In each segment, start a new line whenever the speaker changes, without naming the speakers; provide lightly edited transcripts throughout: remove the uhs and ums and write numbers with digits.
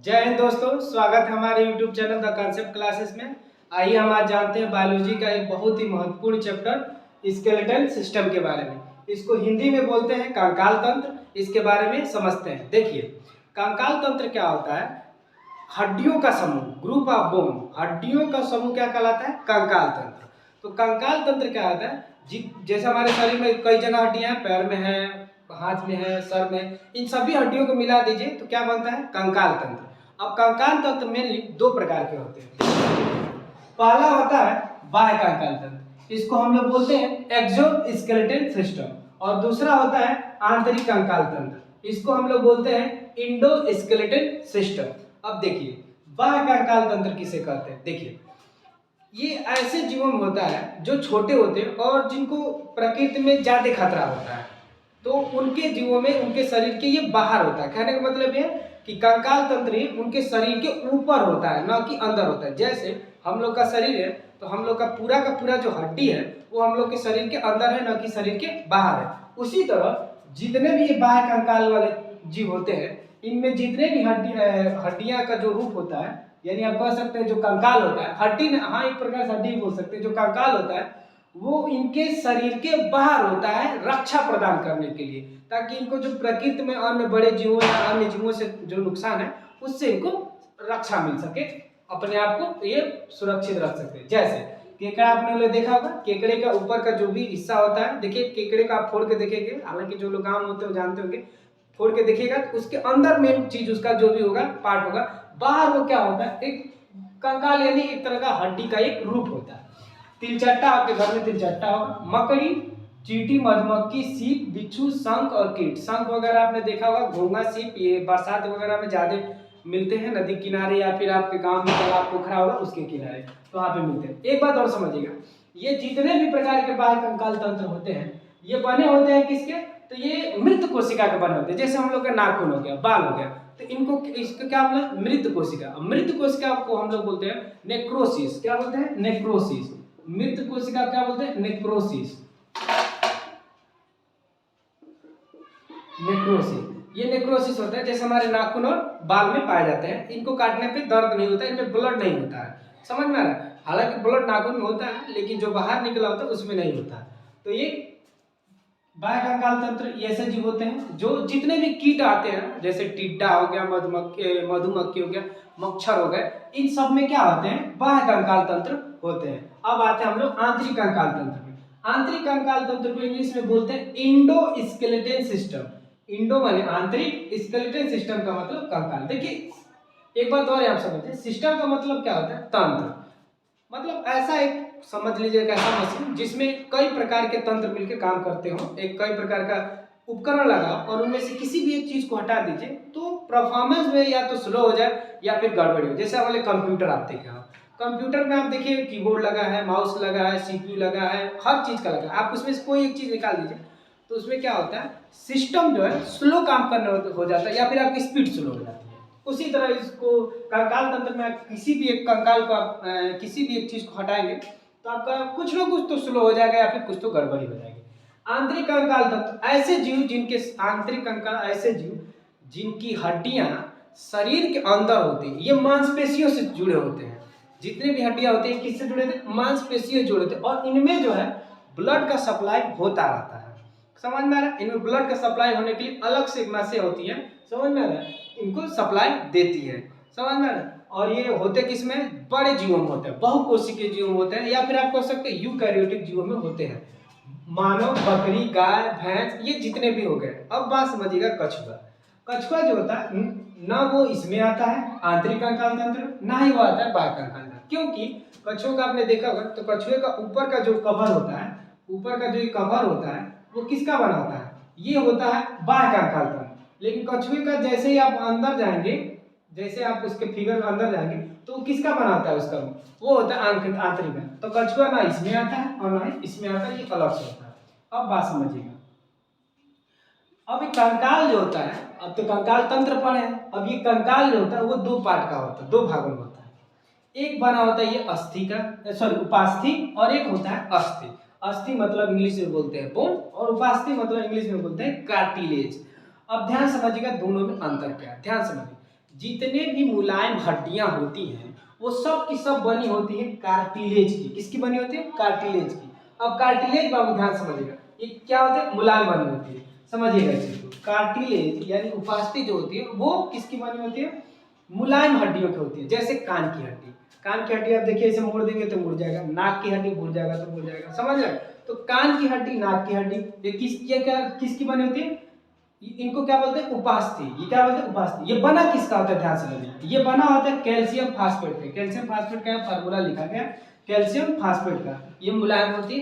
जय हिंद दोस्तों, स्वागत है हमारे YouTube channel the concept classes में। आइए हम आज जानते हैं बायोलॉजी का एक बहुत ही महत्वपूर्ण चैप्टर स्केलेटल सिस्टम के बारे में। इसको हिंदी में बोलते हैं कंकाल तंत्र। इसके बारे में समझते हैं। देखिए, कंकाल तंत्र क्या होता है? हड्डियों का समूह, ग्रुप ऑफ बोन। हड्डियों का समूह क्या कहलाता है? कंकाल तंत्र। तो कंकाल तंत्र क्या होता है? जैसे हमारे शरीर में कई जगह हड्डियां हैं, पैर में है, हाथ में है, सर में, इन सभी हड्डियों को मिला दीजिए तो क्या बनता है? कंकाल तंत्र। अब कंकाल तंत्र मेनली दो प्रकार के होते हैं। पहला होता है बाह्य कंकाल तंत्र, इसको हम लोग बोलते हैं एक्सोस्केलेटल सिस्टम, और दूसरा होता है आंतरिक कंकाल तंत्र, इसको हम लोग बोलते हैं इंडोस्केलेटल सिस्टम। अब देखिए, बाह्य कंकाल तंत्र किसे कहते हैं? देखिए, ये ऐसे जीवों में होता है जो छोटे होते हैं और जिनको प्रकृति में ज्यादा खतरा होता है, तो उनके जीवों में उनके शरीर के ये बाहर होता है। कहने का मतलब ये कि कंकाल तंत्र ही उनके शरीर के ऊपर होता है, ना कि अंदर होता है। जैसे हम लोग का शरीर है तो हम लोग का पूरा जो हड्डी है वो हम लोग के शरीर के अंदर है, ना कि शरीर के बाहर है। उसी तरह जितने भी ये बाह्य कंकाल वाले जीव होते हैं, इनमें जितने भी हड्डियां का जो रूप होता है, यानी आप कह सकते हैं जो कंकाल होता है, हड्डी, हाँ एक प्रकार से हड्डी बोल सकते हैं, जो कंकाल होता है वो इनके शरीर के बाहर होता है रक्षा प्रदान करने के लिए, ताकि इनको जो प्रकृति में अन्य बड़े जीवों या अन्य जीवों से जो नुकसान है उससे इनको रक्षा मिल सके, अपने आप को ये सुरक्षित रख सके। जैसे केकड़ा आपने लोग देखा होगा, केकड़े का ऊपर का जो भी हिस्सा होता है, देखिए केकड़े का आप फोड़ के देखेंगे, हालांकि जो लोग आम होते हैं जानते होंगे, फोड़ के देखिएगा तो उसके अंदर मेन चीज उसका जो भी होगा पार्ट होगा, बाहर वो क्या होता है? एक कंकाल, यानी एक तरह का हड्डी का एक रूप होता है। तिलचट्टा, आपके घर में तिलचट्टा होगा, मकड़ी, चींटी, मधुमक्खी, सीप, बिच्छू, शंख और कीट। शंख वगैरह आपने देखा होगा, घोंघा, सीप, ये बरसात वगैरह में ज्यादा मिलते हैं, नदी किनारे या फिर आपके गांव में तालाब पोखरा होगा उसके किनारे, तो वहां पे मिलते हैं। एक बात और समझिएगा, ये जितने भी प्रकार के बाह्य कंकाल तंत्र होते हैं ये बने होते हैं किसके? तो ये मृत कोशिका के बने होते हैं। जैसे हम लोग का नाखून हो गया, बाल हो गया, तो इनको इसको क्या बोला? मृत कोशिका। मृत कोशिका को हम लोग बोलते हैं नेक्रोसिस। क्या बोलते हैं? नेक्रोसिस। मृत कोशिका क्या बोलते हैं? नेक्रोसिस। नेक्रोसिस, ये नेक्रोसिस होता है। जैसे हमारे नाखून और बाल में पाए जाते हैं, इनको काटने पे दर्द नहीं होता है, इनमें ब्लड नहीं होता है। समझ में आ रहा है? हालांकि ब्लड नाखून में होता है, लेकिन जो बाहर निकला होता है उसमें नहीं होता है। तो ये बाह्य कंकाल तंत्र ऐसे जीव होते हैं जो जितने भी कीट आते हैं, जैसे टिड्डा हो गया, मधुमक्खी हो गया, मच्छर हो गए, इन सब में क्या होते हैं? बाह्य कंकाल तंत्र होते हैं। अब आते हैं हम लोग आंतरिक कंकाल तंत्र में। आंतरिक कंकाल तंत्र को इंग्लिश में बोलते हैं इंडोस्केलेटल सिस्टम। इंडो माने आंतरिक, स्केलेटल सिस्टम का मतलब कंकाल। देखिए एक बात और आप समझिए, सिस्टम का मतलब क्या होता है? तंत्र। मतलब ऐसा एक समझ लीजिए ऐसा मशीन जिसमें कई प्रकार के तंत्र मिलकर काम करते हो, एक कई प्रकार का उपकरण लगा और उनमें से किसी भी एक चीज को हटा दीजिए तो परफॉर्मेंस में या तो स्लो हो जाए या फिर गड़बड़ी हो। जैसे हमारे कंप्यूटर आप देखें, कंप्यूटर में आप देखिए कीबोर्ड लगा है, माउस लगा है, सीपीयू लगा है, हर चीज का लगा है। आप उसमें से कोई एक चीज निकाल दीजिए तो उसमें क्या होता है? सिस्टम जो है स्लो काम करने हो जाता है या फिर आपकी स्पीड स्लो हो जाती है। उसी तरह इसको कंकाल तंत्र में किसी भी एक कंकाल को आप किसी भी एक चीज को हटाएंगे तो आपका कुछ ना कुछ तो स्लो हो जाएगा या फिर कुछ तो गड़बड़ी हो जाएगी। आंतरिक कंकाल तंत्र ऐसे जीव जिनके आंतरिक कंकाल ऐसे जीव जिनकी हड्डियां शरीर के अंदर होती है, ये मांसपेशियों से जुड़े होते हैं। जितने भी हड्डियां होती हैं किससे जुड़े थे? मांसपेशियों से जुड़े थे, और इनमें जो है ब्लड का सप्लाई होता रहता है। समझ में आ रहा है? इनमें ब्लड का सप्लाई होने के लिए अलग से नसें होती हैं, समझ में आ रहा है, इनको सप्लाई देती है। समझ में आ रहा है? और ये होते किसमें? बड़े जीवों में होते हैं, बहुकोशिकीय जीवों में होते हैं, या फिर आप कह सकते हैं यूकैरियोटिक जीवों में होते हैं। मानव, बकरी, गाय, भैंस, ये जितने भी हो गए। अब बात समझिएगा कछुआ। कछुआ जो होता है ना वो इसमें आता है आंतरिक कंकाल तंत्र, ना ही वो आता है बाह्य कंकाल तंत्र। क्योंकि कछुआ का आपने देखा होगा तो कछुए का ऊपर का जो कवर होता है, ऊपर का जो कवर होता है वो किसका बना होता है? ये होता है बाह्य कंकाल तंत्र। लेकिन कछुए का जैसे ही आप अंदर जाएंगे, जैसे आप उसके फिगर में अंदर जाएंगे तो किसका बनाता है? उसका वो होता है आंतरिक। तो कछुआ ना इसमें आता है और ना ही इसमें आता है, ये अलग से होता है। अब बात समझिएगा, अब ये कंकाल जो होता है, अब तो कंकाल तंत्र पढ़े हैं, अब ये कंकाल जो होता है वो दो पार्ट का होता है, दो भागों में होता है। एक बना होता है ये अस्थि का, सॉरी उपास्थि, और एक होता है अस्थि। अस्थि मतलब इंग्लिश में बोलते हैं बोन, और उपास्थि मतलब इंग्लिश में बोलते हैं कार्टिलेज। अब ध्यान समझिएगा दोनों में अंतर क्या है, ध्यान समझिए। जितने भी मुलायम हड्डियां होती हैं वो सब की सब बनी होती है कार्टिलेज की। किसकी बनी होती है? कार्टिलेज की। अब कार्टिलेज बाबू ध्यान समझिएगा, ये क्या होता है? मुलायम बनी होती है। समझिएगा इस चीज को, कार्टिलेज यानी उपास्थि जो होती है वो किसकी बनी होती है? मुलायम हड्डियों की होती है। जैसे कान की हड्डी, कान की हड्डी आप देखिए इसे मोड़ देंगे तो मुड़ जाएगा, नाक की हड्डी मुड़ जाएगा तो मुड़ जाएगा, समझ रहे? तो कान की हड्डी, नाक की हड्डी, ये क्या किसकी बनी होती है? इनको क्या बोलते हैं? उपास्थि। ये क्या बोलते हैं? उपास्थि। ये बना किसका होता है? ध्यान से समझिए, ये बना होता है कैल्शियम फास्फेट पे। कैल्शियम फास्फेट का फार्मूला लिखा गया कैल्शियम फास्फेट का। ये मुलायम होती है,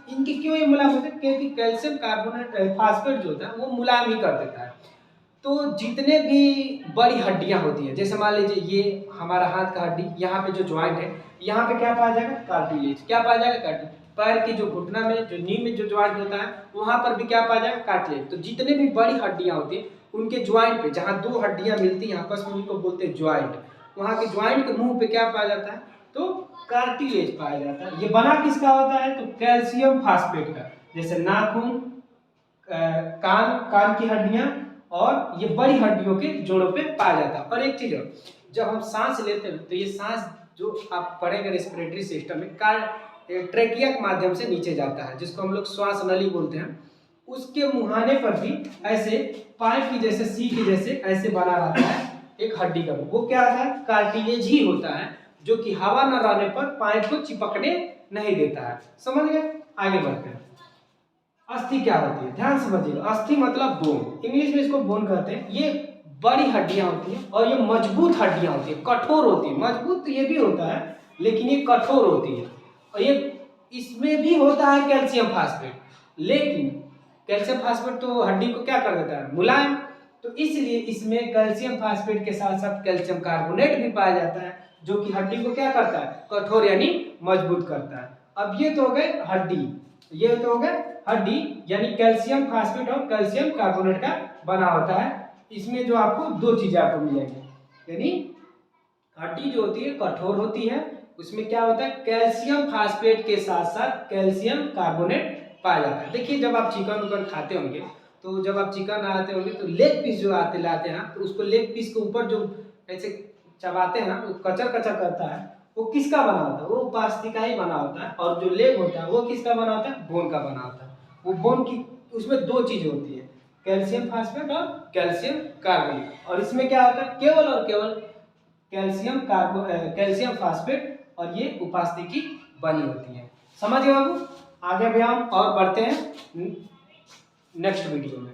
इनकी क्यों ये मुलायम होती है? क्योंकि कैल्शियम कार्बोनेट फास्फेट जो होता है वो मुलायम ही कर देता है। तो जितने भी बड़ी हड्डियां होती हैं, जैसे मान लीजिए ये हमारा हाथ का हड्डी, यहाँ पे जो ज्वाइंट है, यहाँ पे क्या पाया जाएगा? कार्टिलेज। क्या पाया जाएगा? कार्टिलेज। पैर के जो घुटना में, जो नी में जो ज्वाइंट होता है, वहां पर भी क्या पाया जाएगा? कार्टिलेज। तो जितने भी बड़ी हड्डियां होती हैं उनके ज्वाइंट पे, जहाँ दो हड्डियां मिलती हैं आपस में, उनको बोलते हैं ज्वाइंट। वहां के ज्वाइंट के मुंह पे क्या पाया जाता है? तो कार्टिलेज पाया जाता है। ये बना किसका होता है? तो कैल्शियम फास्फेट का। जैसे नाखून, कान की हड्डियां और ये बड़ी हड्डियों के जोड़ों पे पाया जाता है। और एक चीज और, जब हम सांस लेते हैं तो ये सांस जो आप पढ़ेंगे रेस्पिरेटरी सिस्टम में, ट्रेकिया के माध्यम से नीचे जाता है, जिसको हम लोग श्वास नली बोलते हैं। उसके मुहाने पर भी ऐसे पाइप की जैसे, सी की जैसे ऐसे बना रहता है एक हड्डी का। वो क्या होता है? कार्टिलेज ही होता है, जो कि हवा न रहने पर पाइप को चिपकने नहीं देता है। समझ गए? आगे बढ़ते हैं। अस्थि क्या होती है? ध्यान समझिएगा। अस्थि मतलब बोन, इंग्लिश में इसको बोन कहते हैं। ये बड़ी हड्डियां होती हैं और ये मजबूत हड्डियां होती है, कठोर होती है। मजबूत तो ये भी होता है लेकिन ये कठोर होती है। और ये इसमें भी होता है कैल्शियम फास्फेट, लेकिन कैल्शियम फास्फेट तो हड्डी को क्या कर देता है? मुलायम। तो इसलिए इसमें कैल्शियम फास्फेट के साथ साथ कैल्शियम कार्बोनेट भी पाया जाता है, जो कि हड्डी को क्या करता है? कठोर यानी मजबूत करता है। अब ये तो हो गए हड्डी, ये तो हो गए हड्डी, यानी कैल्शियम फास्फेट और कैल्शियम कार्बोनेट का बना होता है। इसमें जो आपको दो चीजें आपको मिलेंगी, यानी हड्डी जो होती है कठोर होती है, उसमें क्या होता है? कैल्शियम फास्फेट के साथ साथ कैल्शियम कार्बोनेट पाया जाता है। देखिए जब आप चिकन उकन खाते होंगे, तो जब आप चिकन आते होंगे तो लेग पीस जो आते लाते हैं, तो उसको लेग पीस के ऊपर जो ऐसे चबाते हैं ना, वो कचर कचर करता है, वो किसका बना होता है? वो उपास्थि का ही बना होता है। और जो लेग होता है वो किसका बना होता है? बोन का बना होता है। वो बोन की, उसमें दो चीजें होती है, कैल्शियम फास्फेट और कैल्शियम कार्बोनेट। और इसमें क्या होता है? केवल और केवल कैल्शियम फास्फेट, और ये उपास्थि की बनी होती है। समझ गए बाबू? आगे भी हम और बढ़ते हैं नेक्स्ट वीडियो में।